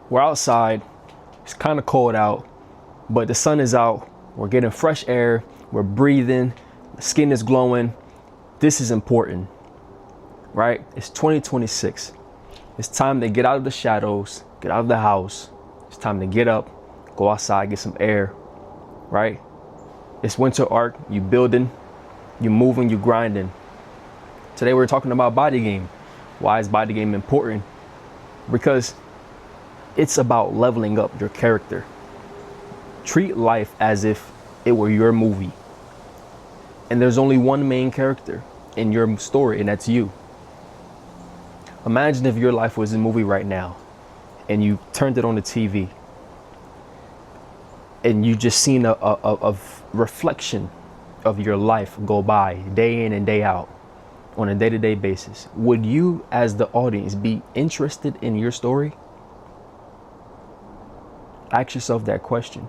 We're outside. It's kind of cold out, but the sun is out. We're getting fresh air. We're breathing. The skin is glowing. This is important, right? It's 2026. It's time to get out of the shadows, get out of the house. It's time to get up, go outside, get some air, right? It's winter arc. You building, you moving, you grinding. Today we're talking about body game. Why is body game important? Because it's about leveling up your character. Treat life as if it were your movie. And there's only one main character in your story, and that's you. Imagine if your life was a movie right now and you turned it on the TV and you just seen a reflection of your life go by day in and day out on a day-to-day basis. Would you, as the audience, be interested in your story? Ask yourself that question.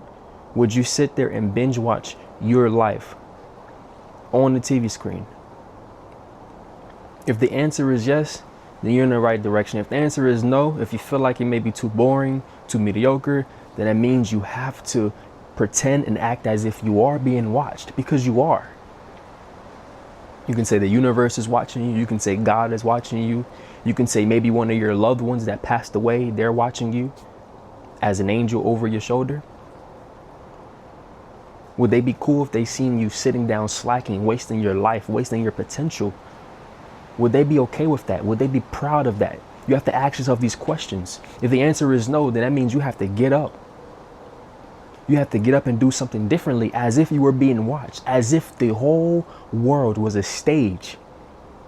Would you sit there and binge watch your life on the TV screen? If the answer is yes, then you're in the right direction. If the answer is no, if you feel like it may be too boring, too mediocre, then that means you have to pretend and act as if you are being watched, because you are. You can say the universe is watching you. You can say God is watching you. You can say maybe one of your loved ones that passed away, they're watching you as an angel over your shoulder. Would they be cool if they seen you sitting down, slacking, wasting your life, wasting your potential? Would they be okay with that? Would they be proud of that? You have to ask yourself these questions. If the answer is no, then that means you have to get up. You have to get up and do something differently, as if you were being watched, as if the whole world was a stage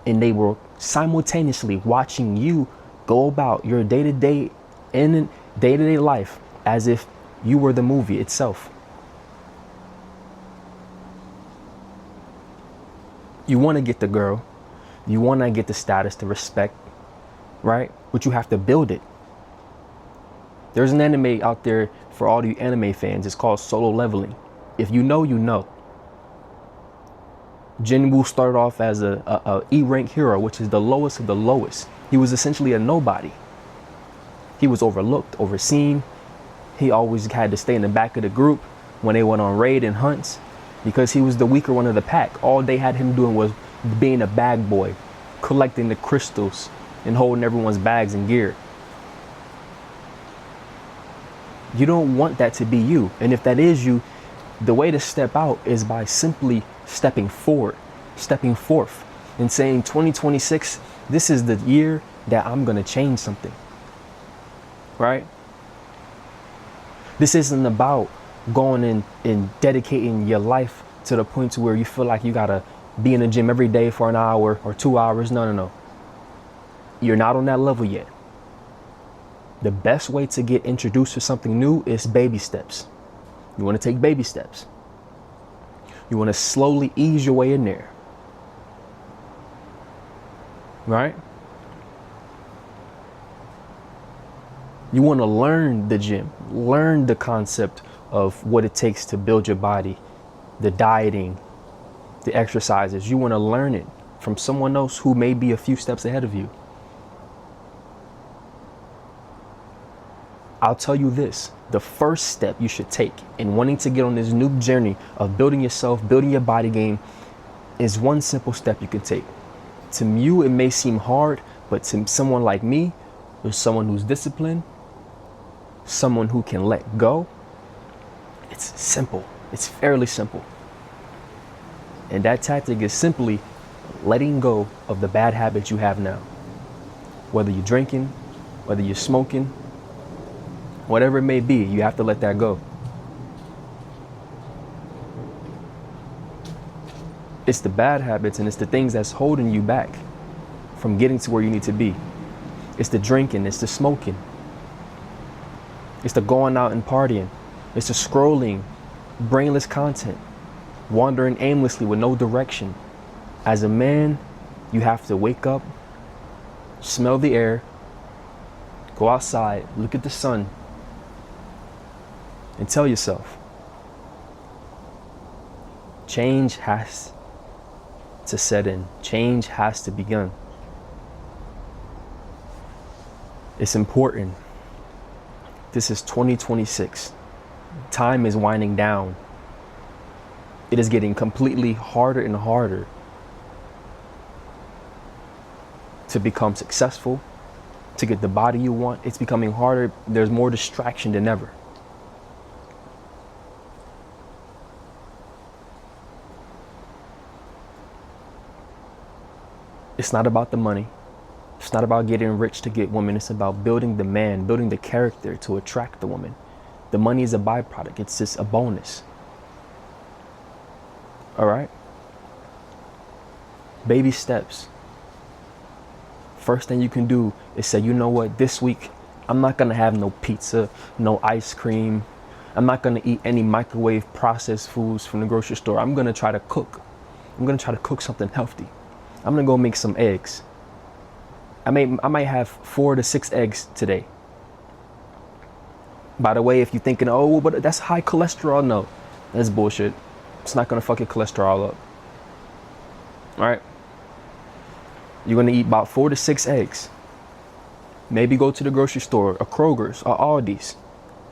and they were simultaneously watching you go about your day-to-day life as if you were the movie itself. You want to get the girl. You want to get the status, the respect, right? But you have to build it. There's an anime out there for all you anime fans. It's called Solo Leveling. If you know, you know. Jinwoo started off as a E-rank hero, which is the lowest of the lowest. He was essentially a nobody. He was overlooked, overseen. He always had to stay in the back of the group when they went on raid and hunts, because he was the weaker one of the pack. All they had him doing was being a bag boy, collecting the crystals and holding everyone's bags and gear. You don't want that to be you. And if that is you, the way to step out is by simply stepping forth and saying 2026, this is the year that I'm going to change something, right? This isn't about going in and dedicating your life to the point to where you feel like you got to be in the gym every day for an hour or 2 hours. No. You're not on that level yet. The best way to get introduced to something new is baby steps. You want to take baby steps. You want to slowly ease your way in there. Right? You want to learn the gym, learn the concept of what it takes to build your body, the dieting, the exercises. You want to learn it from someone else who may be a few steps ahead of you. I'll tell you this, the first step you should take in wanting to get on this new journey of building yourself, building your body game, is one simple step you can take. To you, it may seem hard, but to someone like me, or someone who's disciplined, someone who can let go, it's simple. It's fairly simple. And that tactic is simply letting go of the bad habits you have now. Whether you're drinking, whether you're smoking, whatever it may be, you have to let that go. It's the bad habits and it's the things that's holding you back from getting to where you need to be. It's the drinking, it's the smoking. It's the going out and partying. It's the scrolling, brainless content, wandering aimlessly with no direction. As a man, you have to wake up, smell the air, go outside, look at the sun, and tell yourself, change has to set in. Change has to begin. It's important This is 2026. Time is winding down. It is getting completely harder and harder to become successful, to get the body you want. It's becoming harder. There's more distraction than ever. It's not about the money. It's not about getting rich to get women. It's about building the man, building the character to attract the woman. The money is a byproduct. It's just a bonus. All right? Baby steps. First thing you can do is say, you know what, this week, I'm not going to have no pizza, no ice cream. I'm not going to eat any microwave processed foods from the grocery store. I'm going to try to cook. I'm going to try to cook something healthy. I'm going to go make some eggs. I might have 4 to 6 eggs today. By the way, if you're thinking, oh, but that's high cholesterol, no, that's bullshit. It's not going to fuck your cholesterol up. All right. You're going to eat about 4 to 6 eggs. Maybe go to the grocery store, a Kroger's, a Aldi's,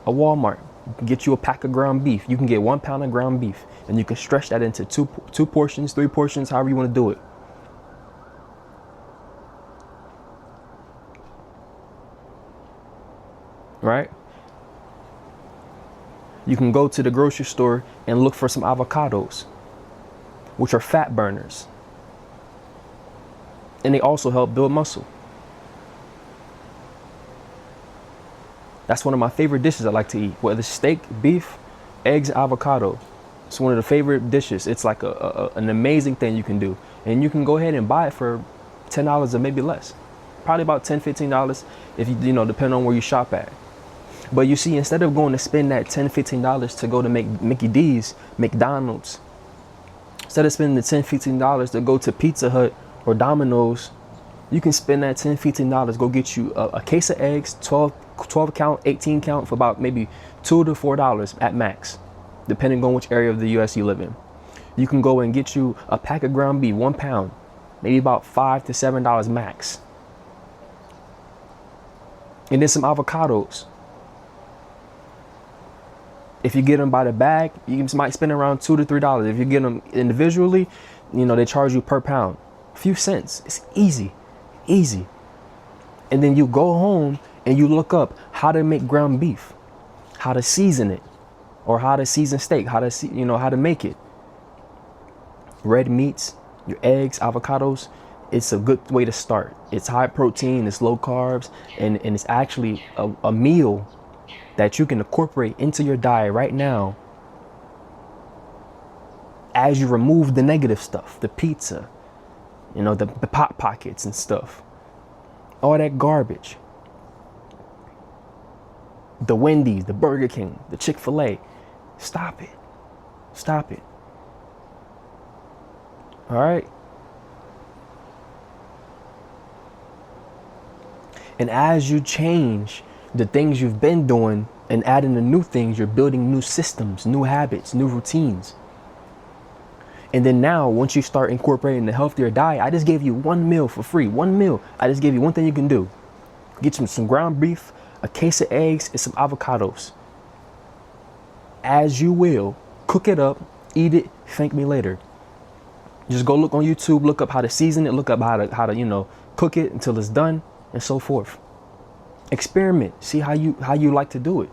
a Walmart. Get you a pack of ground beef. You can get 1 pound of ground beef, and you can stretch that into two portions, 3 portions, however you want to do it. Right? You can go to the grocery store and look for some avocados, which are fat burners. And they also help build muscle. That's one of my favorite dishes I like to eat. Whether it's steak, beef, eggs, avocado. It's one of the favorite dishes. It's like an amazing thing you can do. And you can go ahead and buy it for $10 or maybe less. Probably about $10, $15 if you know, depending on where you shop at. But you see, instead of going to spend that $10, $15 to go to Mickey D's, McDonald's, instead of spending the $10, $15 to go to Pizza Hut or Domino's, you can spend that $10, $15, go get you a case of eggs, 12 count, 18 count for about maybe $2 to $4 at max, depending on which area of the US you live in. You can go and get you a pack of ground beef, 1 pound, maybe about $5 to $7 max. And then some avocados. If you get them by the bag, you might spend around $2 to $3. If you get them individually, you know, they charge you per pound. A few cents. It's easy. Easy. And then you go home and you look up how to make ground beef, how to season it, or how to season steak, how to make it. Red meats, your eggs, avocados, it's a good way to start. It's high protein, it's low carbs, and it's actually a meal that you can incorporate into your diet right now as you remove the negative stuff, the pizza, you know, the Pot Pockets and stuff, all that garbage, the Wendy's, the Burger King, the Chick-fil-A. Stop it. Stop it. All right. And as you change the things you've been doing and adding the new things, you're building new systems, new habits, new routines. And then now, once you start incorporating the healthier diet, I just gave you 1 meal for free. 1 meal. I just gave you one thing you can do. Get some ground beef, a case of eggs, and some avocados. As you will, cook it up, eat it, thank me later. Just go look on YouTube, look up how to season it, look up how to cook it until it's done, and so forth. Experiment. See how you like to do it.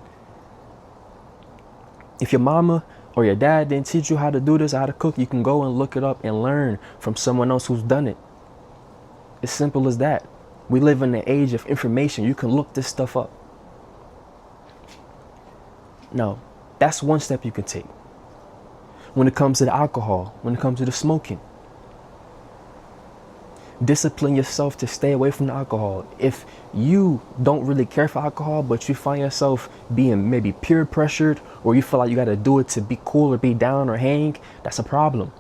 If your mama or your dad didn't teach you how to do this, how to cook, you can go and look it up and learn from someone else who's done it. It's simple as that. We live in the age of information. You can look this stuff up. Now, that's one step you can take. When it comes to the alcohol, when it comes to the smoking, discipline yourself to stay away from the alcohol. If you don't really care for alcohol, but you find yourself being maybe peer pressured, or you feel like you got to do it to be cool or be down or hang, that's a problem.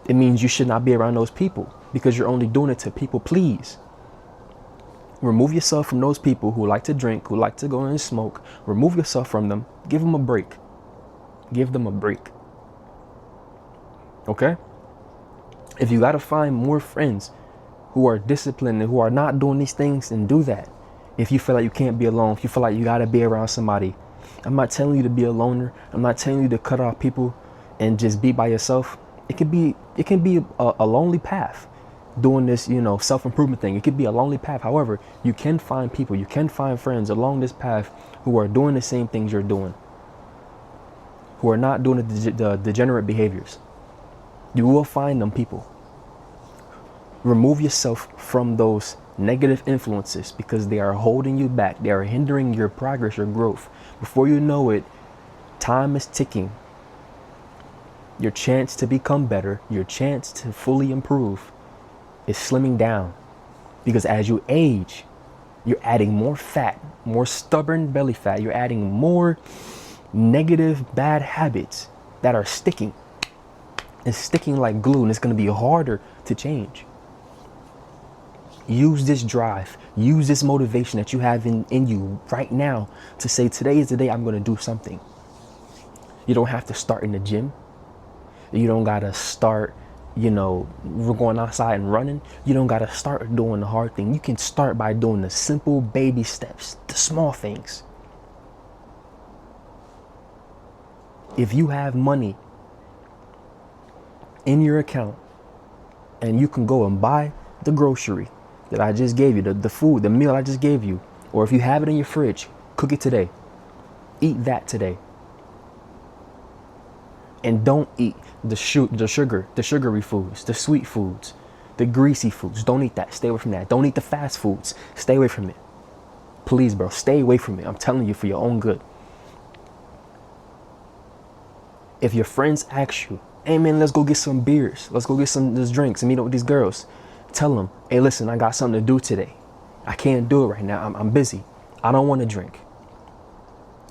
It means you should not be around those people because you're only doing it to people please. Remove yourself from those people who like to drink, who like to go and smoke. Remove yourself from them. Give them a break. Give them a break. Okay? If you got to find more friends who are disciplined and who are not doing these things, and do that. If you feel like you can't be alone, if you feel like you gotta be around somebody, I'm not telling you to be a loner. I'm not telling you to cut off people and just be by yourself. It can be a lonely path doing this, self-improvement thing. It could be a lonely path. However, you can find people, you can find friends along this path who are doing the same things you're doing, who are not doing the degenerate behaviors. You will find them people. Remove yourself from those negative influences because they are holding you back. They are hindering your progress, your growth. Before you know it, time is ticking. Your chance to become better, your chance to fully improve is slimming down, because as you age, you're adding more fat, more stubborn belly fat. You're adding more negative, bad habits that are sticking. It's sticking like glue, and it's going to be harder to change. Use this drive, use this motivation that you have in you right now to say, today is the day I'm going to do something. You don't have to start in the gym. You don't got to start, we're going outside and running. You don't got to start doing the hard thing. You can start by doing the simple baby steps, the small things. If you have money in your account and you can go and buy the grocery that I just gave you, the food, the meal I just gave you, or if you have it in your fridge, cook it today. Eat that today. And don't eat the sugary foods, the sweet foods, the greasy foods. Don't eat that. Stay away from that. Don't eat the fast foods. Stay away from it. Please, bro, stay away from it. I'm telling you, for your own good. If your friends ask you, hey man, let's go get some beers. Let's go get some drinks and meet up with these girls. Tell them, hey, listen, I got something to do today. I can't do it right now. I'm busy. I don't want to drink.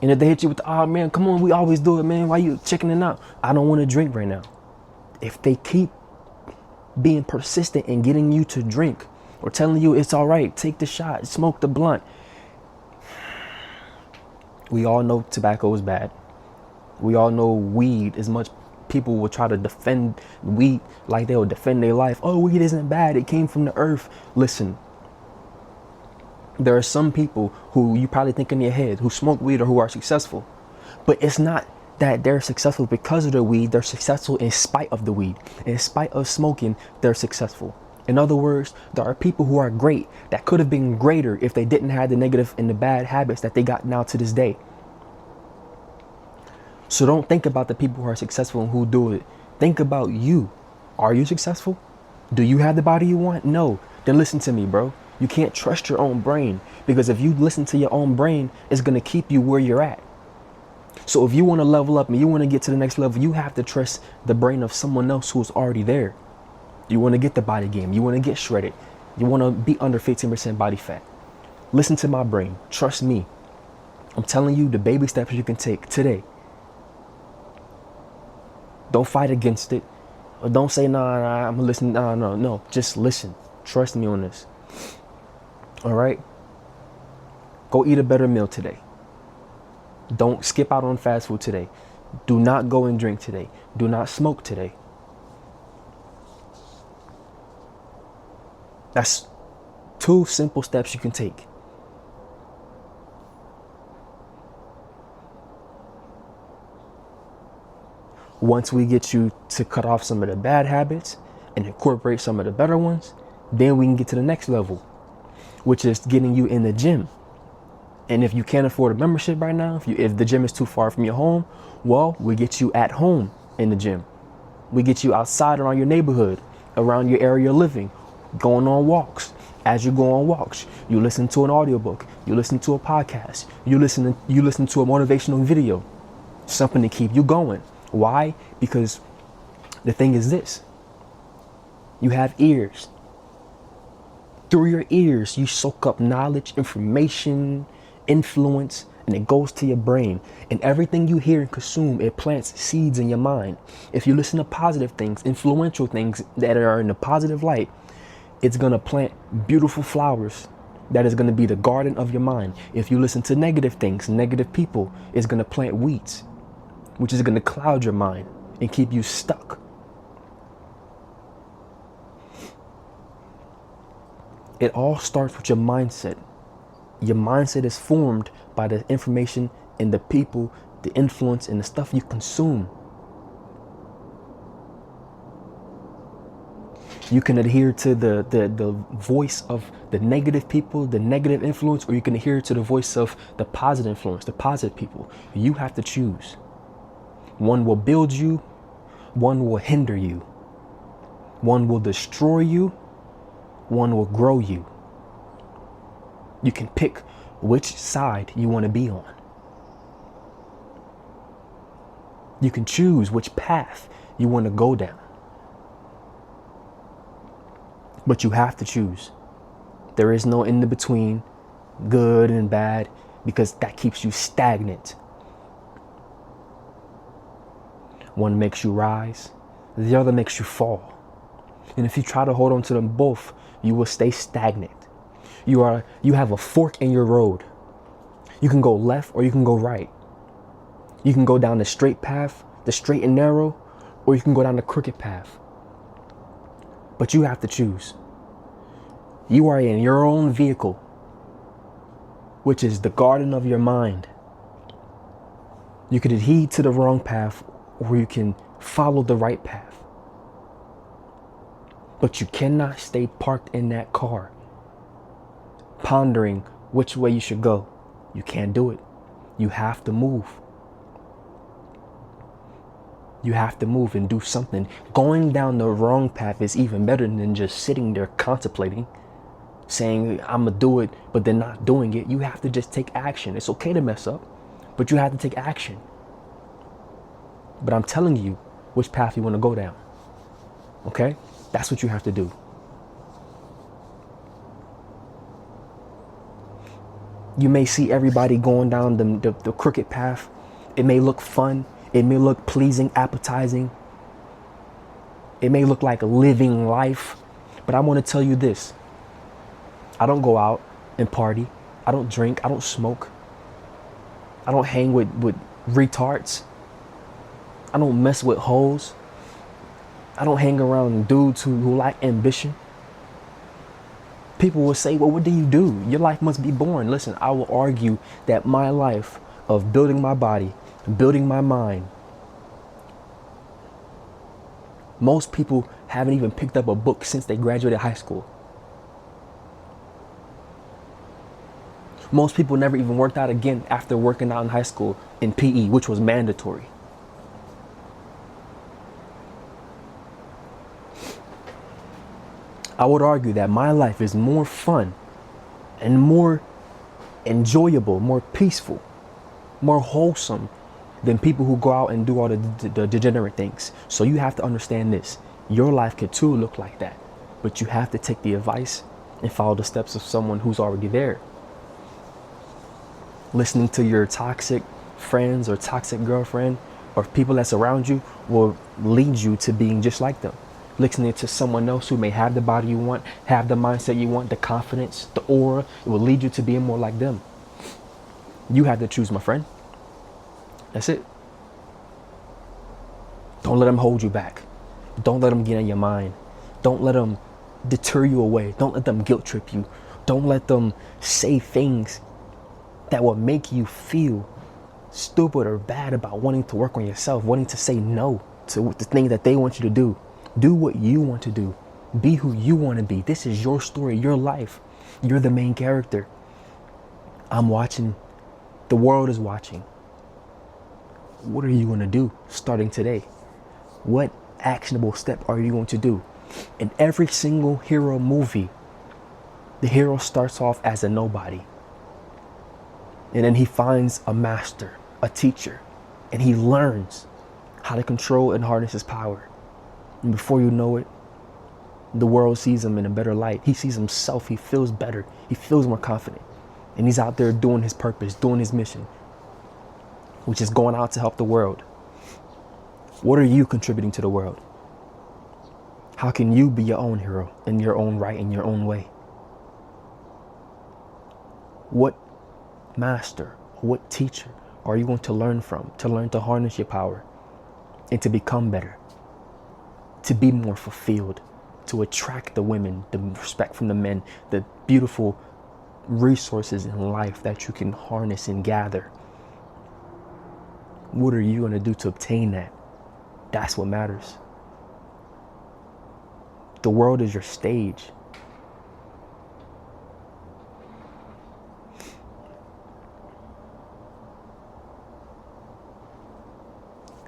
And if they hit you with the, oh man, come on, we always do it, man. Why you checking it out? I don't want to drink right now. If they keep being persistent in getting you to drink or telling you it's all right, take the shot, smoke the blunt. We all know tobacco is bad. We all know weed, as much people will try to defend weed like they will defend their life. Oh, weed isn't bad. It came from the earth. Listen. There are some people who you probably think in your head who smoke weed or who are successful, but it's not that they're successful because of the weed. They're successful in spite of the weed. In spite of smoking, they're successful. In other words, there are people who are great that could have been greater if they didn't have the negative and the bad habits that they got now to this day. So don't think about the people who are successful and who do it. Think about you. Are you successful? Do you have the body you want? No. Then listen to me, bro. You can't trust your own brain, because if you listen to your own brain, it's going to keep you where you're at. So if you want to level up and you want to get to the next level, you have to trust the brain of someone else who's already there. You want to get the body game. You want to get shredded. You want to be under 15% body fat. Listen to my brain. Trust me. I'm telling you the baby steps you can take today. Don't fight against it. Or don't say, nah, I'm listening. No. Just listen. Trust me on this. All right? Go eat a better meal today. Don't skip out on fast food today. Do not go and drink today. Do not smoke today. That's 2 simple steps you can take. Once we get you to cut off some of the bad habits and incorporate some of the better ones, then we can get to the next level, which is getting you in the gym. And if you can't afford a membership right now, if the gym is too far from your home, well, we get you at home in the gym. We get you outside around your neighborhood, around your area of living, going on walks. As you go on walks, you listen to an audiobook, you listen to a podcast, you listen to a motivational video, something to keep you going. Why? Because the thing is this, you have ears. Through your ears, you soak up knowledge, information, influence, and it goes to your brain. And everything you hear and consume, it plants seeds in your mind. If you listen to positive things, influential things that are in the positive light, it's going to plant beautiful flowers. That is going to be the garden of your mind. If you listen to negative things, negative people, it's going to plant weeds, which is going to cloud your mind and keep you stuck. It all starts with your mindset. Your mindset is formed by the information and the people, the influence and the stuff you consume. You can adhere to the voice of the negative people, the negative influence, or you can adhere to the voice of the positive influence, the positive people. You have to choose. One will build you, one will hinder you. One will destroy you, one will grow you. You can pick which side you want to be on. You can choose which path you want to go down. But you have to choose. There is no in the between, good and bad, because that keeps you stagnant. One makes you rise, the other makes you fall. And if you try to hold on to them both, you will stay stagnant. You have a fork in your road. You can go left or you can go right. You can go down the straight path, the straight and narrow, or you can go down the crooked path. But you have to choose. You are in your own vehicle, which is the garden of your mind. You could adhere to the wrong path, or you can follow the right path. But you cannot stay parked in that car, pondering which way you should go. You can't do it. You have to move. You have to move and do something. Going down the wrong path is even better than just sitting there contemplating, saying, I'm gonna do it, but then not doing it. You have to just take action. It's okay to mess up, but you have to take action. But I'm telling you which path you want to go down. Okay? That's what you have to do. You may see everybody going down the crooked path. It may look fun. It may look pleasing, appetizing. It may look like living life. But I want to tell you this. I don't go out and party. I don't drink. I don't smoke. I don't hang with retards. I don't mess with hoes. I don't hang around dudes who lack ambition. People will say, well, what do you do? Your life must be boring. Listen, I will argue that my life of building my body, building my mind, most people haven't even picked up a book since they graduated high school. Most people never even worked out again after working out in high school in PE, which was mandatory. I would argue that my life is more fun and more enjoyable, more peaceful, more wholesome than people who go out and do all the degenerate things. So you have to understand this. Your life could too look like that, but you have to take the advice and follow the steps of someone who's already there. Listening to your toxic friends or toxic girlfriend or people that's around you will lead you to being just like them. Listening to someone else who may have the body you want, have the mindset you want, the confidence, the aura, it will lead you to being more like them. You have to choose, my friend. That's it. Don't let them hold you back. Don't let them get in your mind. Don't let them deter you away. Don't let them guilt trip you. Don't let them say things that will make you feel stupid or bad about wanting to work on yourself, wanting to say no to the thing that they want you to do. Do what you want to do. Be who you want to be. This is your story, your life. You're the main character. I'm watching. The world is watching. What are you going to do starting today? What actionable step are you going to do? In every single hero movie, the hero starts off as a nobody. And then he finds a master, a teacher, and he learns how to control and harness his power. And before you know it, the world sees him in a better light. He sees himself. He feels better. He feels more confident. And he's out there doing his purpose, doing his mission, which is going out to help the world. What are you contributing to the world? How can you be your own hero in your own right, in your own way? What master, what teacher are you going to learn from, to learn to harness your power and to become better, to be more fulfilled, to attract the women, the respect from the men, the beautiful resources in life that you can harness and gather. What are you going to do to obtain that? That's what matters. The world is your stage.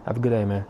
Have a good day, man.